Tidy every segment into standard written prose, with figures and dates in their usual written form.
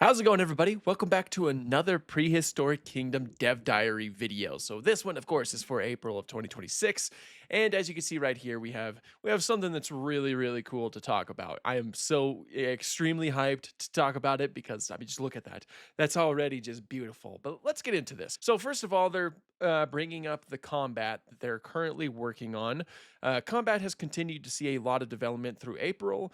How's it going, everybody? Welcome back to another Prehistoric Kingdom Dev Diary video. So this one, of course, is for April of 2026, and as you can see right here, we have something that's really cool to talk about. I am so extremely hyped to talk about it because I mean, just look at that. That's already just beautiful. But let's get into this. So first of all, they're bringing up the combat that they're currently working on. Combat has continued to see a lot of development through April,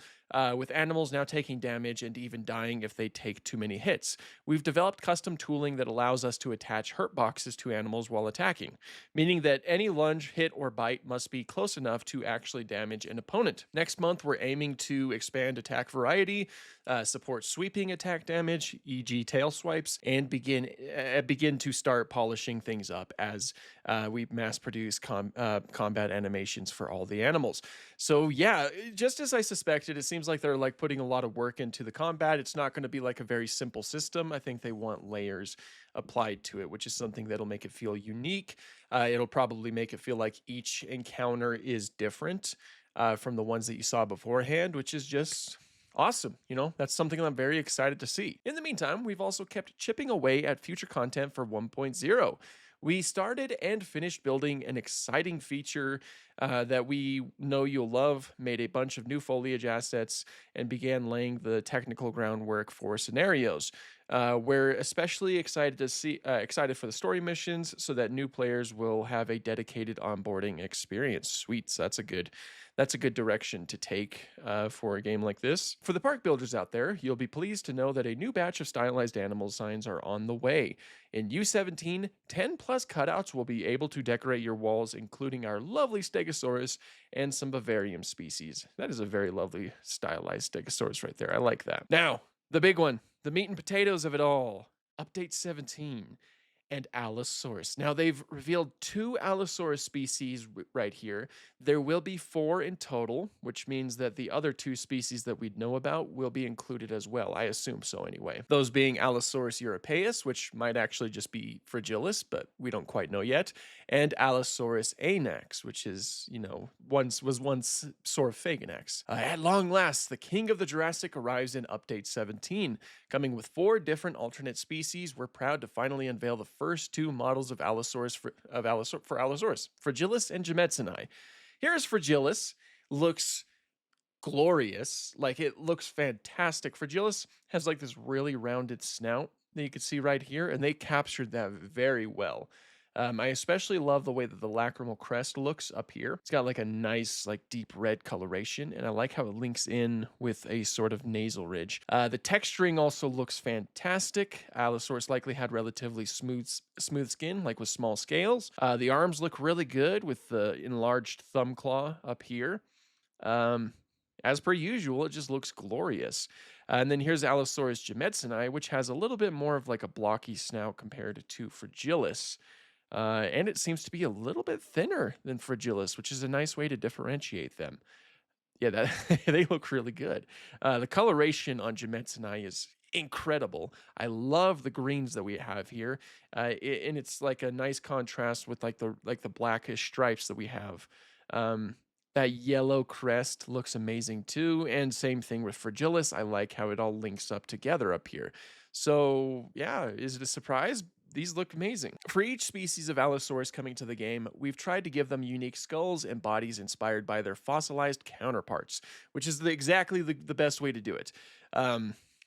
with animals now taking damage and even dying if they take too many hits. We've developed custom tooling that allows us to attach hurt boxes to animals while attacking, meaning that any lunge, hit, or bite must be close enough to actually damage an opponent. Next month, we're aiming to expand attack variety, support sweeping attack damage, e.g., tail swipes, and begin to start polishing things up as we mass produce combat animations for all the animals. So yeah, just as I suspected, it seems like they're like putting a lot of work into the combat. It's not going to be like a very simple system. I think they want layers applied to it, which is something that'll make it feel unique. It'll probably make it feel like each encounter is different from the ones that you saw beforehand, which is just awesome. You know, that's something I'm very excited to see. In the meantime, we've also kept chipping away at future content for 1.0. We started and finished building an exciting feature that we know you'll love, made a bunch of new foliage assets, and began laying the technical groundwork for scenarios. We're especially excited for the story missions, so that new players will have a dedicated onboarding experience. Sweet, so that's a good direction to take for a game like this. For the park builders out there, you'll be pleased to know that a new batch of stylized animal signs are on the way. In U17, 10 plus cutouts will be able to decorate your walls, including our lovely Stegosaurus and some Bavarium species. That is a very lovely stylized Stegosaurus right there. I like that. Now, the big one, the meat and potatoes of it all. Update 17 and Allosaurus. Now, they've revealed two Allosaurus species right here. There will be 4 in total, which means that the other 2 species that we'd know about will be included as well. I assume so anyway. Those being Allosaurus europaeus, which might actually just be fragilis, but we don't quite know yet, and Allosaurus anax, which is, was once Saurophaganax. At long last, the king of the Jurassic arrives in Update 17. Coming with 4 different alternate species, we're proud to finally unveil the first 2 models of Allosaurus for Allosaurus, Fragilis and Gemetsini. Here's Fragilis, looks glorious, like it looks fantastic. Fragilis has like this really rounded snout that you can see right here, and they captured that very well. I especially love the way that the lacrimal crest looks up here. It's got like a nice, like deep red coloration, and I like how it links in with a sort of nasal ridge. The texturing also looks fantastic. Allosaurus likely had relatively smooth skin, like with small scales. The arms look really good with the enlarged thumb claw up here. As per usual, it just looks glorious. And then here's Allosaurus gemetsini, which has a little bit more of like a blocky snout compared to Fragilis. And it seems to be a little bit thinner than Fragilis, which is a nice way to differentiate them. Yeah, they look really good. The coloration on Gemetsini is incredible. I love the greens that we have here, and it's like a nice contrast with like the blackish stripes that we have. That yellow crest looks amazing too, and same thing with Fragilis. I like how it all links up together up here. So yeah, is it a surprise? These look amazing. For each species of Allosaurus coming to the game, we've tried to give them unique skulls and bodies inspired by their fossilized counterparts, which is exactly the best way to do it.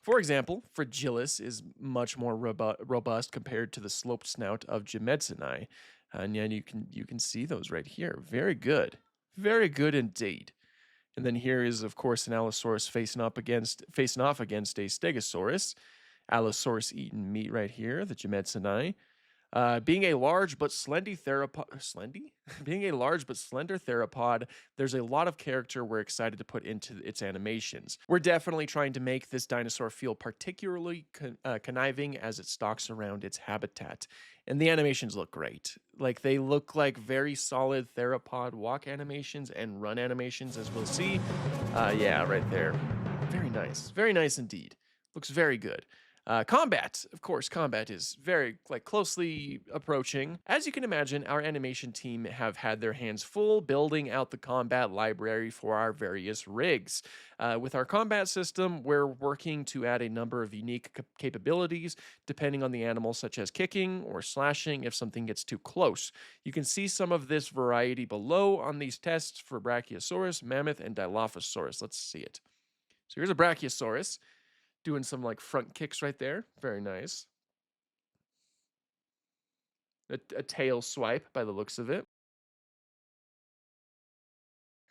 For example, Fragilis is much more robust compared to the sloped snout of Gemetsini, and yeah, you can see those right here. Very good indeed. And then here is, of course, an Allosaurus facing off against a Stegosaurus. Allosaurus eating meat right here, the Gemetsini. Being a large but slender theropod, there's a lot of character we're excited to put into its animations. We're definitely trying to make this dinosaur feel particularly conniving as it stalks around its habitat. And the animations look great. Like, they look like very solid theropod walk animations and run animations, as we'll see. Yeah, right there. Very nice indeed. Looks very good. Combat, of course, combat is very closely approaching. As you can imagine, our animation team have had their hands full building out the combat library for our various rigs. With our combat system, we're working to add a number of unique capabilities depending on the animal, such as kicking or slashing if something gets too close. You can see some of this variety below on these tests for Brachiosaurus, Mammoth, and Dilophosaurus. Let's see it. So here's a Brachiosaurus doing some front kicks right there. Very nice. A tail swipe by the looks of it.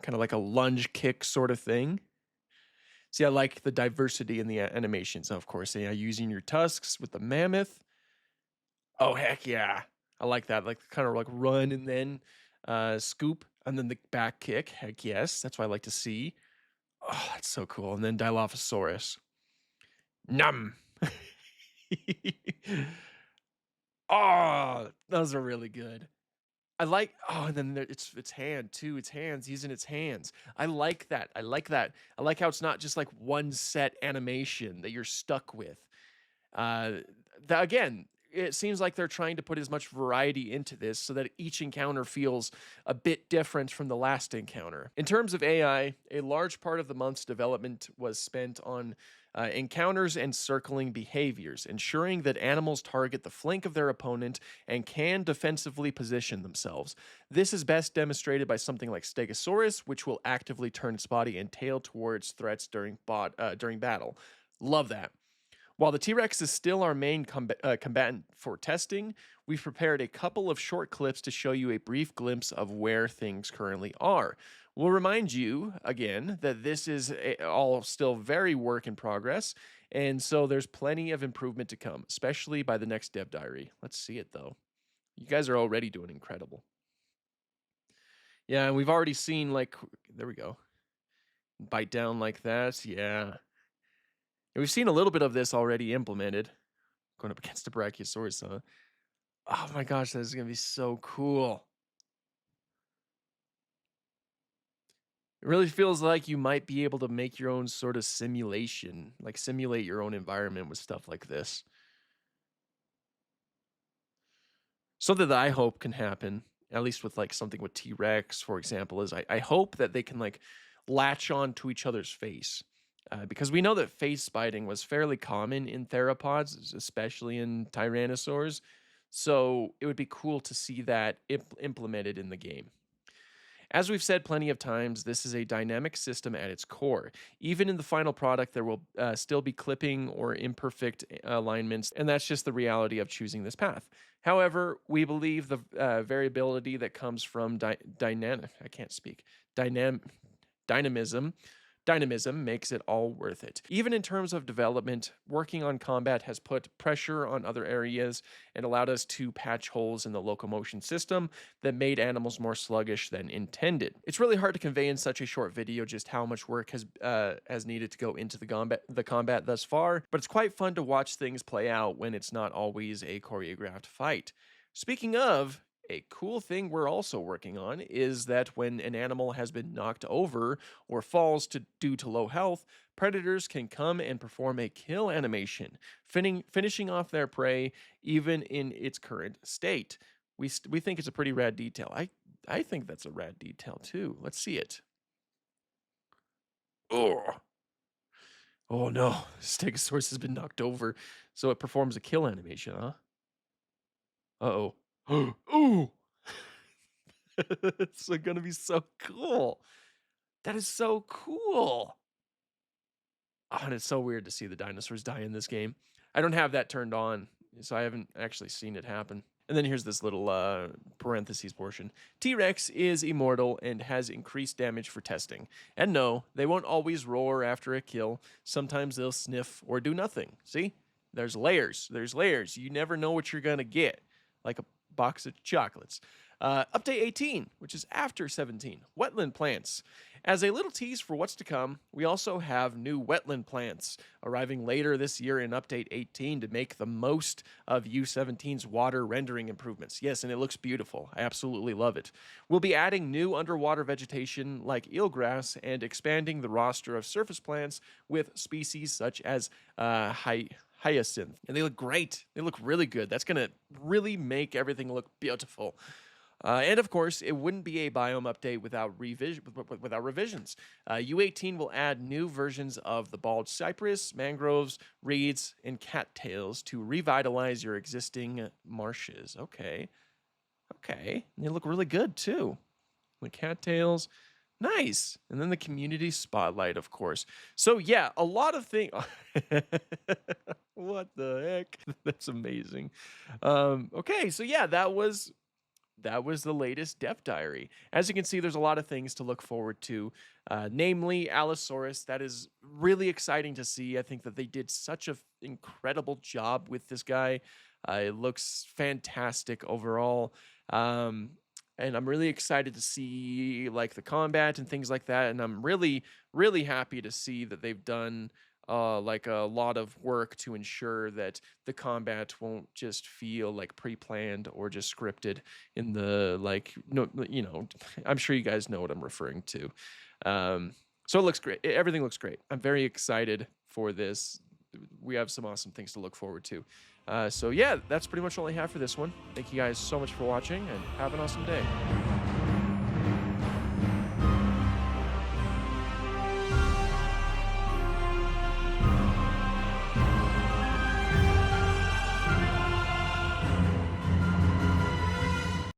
Kind of like a lunge kick sort of thing. See, I like the diversity in the animations, of course. Yeah, using your tusks with the mammoth. Oh, heck yeah. I like that. Kind of run and then scoop and then the back kick. Heck yes. That's what I like to see. Oh, that's so cool. And then Dilophosaurus. Num. Oh, those are really good. I like and then its hand too. Its hands, using its hands. I like that. I like that. I like how it's not just like one set animation that you're stuck with. Uh, that again, it seems like they're trying to put as much variety into this so that each encounter feels a bit different from the last encounter. In terms of AI, a large part of the month's development was spent on encounters and circling behaviors, ensuring that animals target the flank of their opponent and can defensively position themselves. This is best demonstrated by something like Stegosaurus, which will actively turn its body and tail towards threats during battle. Love that. While the T-Rex is still our main combatant for testing, we've prepared a couple of short clips to show you a brief glimpse of where things currently are. We'll remind you, again, that this is all still very work in progress, and so there's plenty of improvement to come, especially by the next Dev Diary. Let's see it, though. You guys are already doing incredible. Yeah, and we've already seen, there we go. Bite down like that, yeah. And we've seen a little bit of this already implemented. Going up against the Brachiosaurus, huh? Oh my gosh, this is going to be so cool. It really feels like you might be able to make your own sort of simulation, like simulate your own environment with stuff like this. Something that I hope can happen, at least with something with T-Rex, for example, is I hope that they can latch on to each other's face. Because we know that face biting was fairly common in theropods, especially in tyrannosaurs. So it would be cool to see that implemented in the game. As we've said plenty of times, this is a dynamic system at its core. Even in the final product, there will still be clipping or imperfect alignments, and that's just the reality of choosing this path. However, we believe the variability that comes from dynamism makes it all worth it. Even in terms of development, working on combat has put pressure on other areas and allowed us to patch holes in the locomotion system that made animals more sluggish than intended. It's really hard to convey in such a short video just how much work has needed to go into the combat thus far, but it's quite fun to watch things play out when it's not always a choreographed fight. Speaking of, a cool thing we're also working on is that when an animal has been knocked over or falls due to low health, predators can come and perform a kill animation, finishing off their prey even in its current state. We think it's a pretty rad detail. I think that's a rad detail too. Let's see it. Oh no, Stegosaurus has been knocked over, so it performs a kill animation, huh? Uh-oh. Ooh! It's gonna be so cool. That is so cool. Oh, and it's so weird to see the dinosaurs die in this game. I don't have that turned on, so I haven't actually seen it happen. And then here's this little parentheses portion. T-Rex is immortal and has increased damage for testing. And no, they won't always roar after a kill. Sometimes they'll sniff or do nothing. See? There's layers. There's layers. You never know what you're gonna get. Like a box of chocolates. Update 18, which is after 17, wetland plants. As a little tease for what's to come, we also have new wetland plants arriving later this year in Update 18 to make the most of U17's water rendering improvements. Yes, and it looks beautiful. I absolutely love it. We'll be adding new underwater vegetation like eelgrass and expanding the roster of surface plants with species such as hyacinth, and they look great. They look really good. That's gonna really make everything look beautiful. And of course, it wouldn't be a biome update without revisions. U18 will add new versions of the bald cypress, mangroves, reeds, and cattails to revitalize your existing marshes. Okay, okay, and they look really good too. The cattails, nice. And then the community spotlight, of course. So yeah, a lot of things. What the heck? That's amazing. Okay, so yeah, that was the latest Dev Diary. As you can see, there's a lot of things to look forward to, namely Allosaurus. That is really exciting to see. I think that they did such an incredible job with this guy. It looks fantastic overall. And I'm really excited to see like the combat and things like that. And I'm really, really happy to see that they've done like a lot of work to ensure that the combat won't just feel like pre-planned or just scripted in the like no I'm sure you guys know what I'm referring to. So it looks great. Everything looks great. I'm very excited for this. We have some awesome things to look forward to. So yeah, that's pretty much all I have for this one. Thank you guys so much for watching and have an awesome day.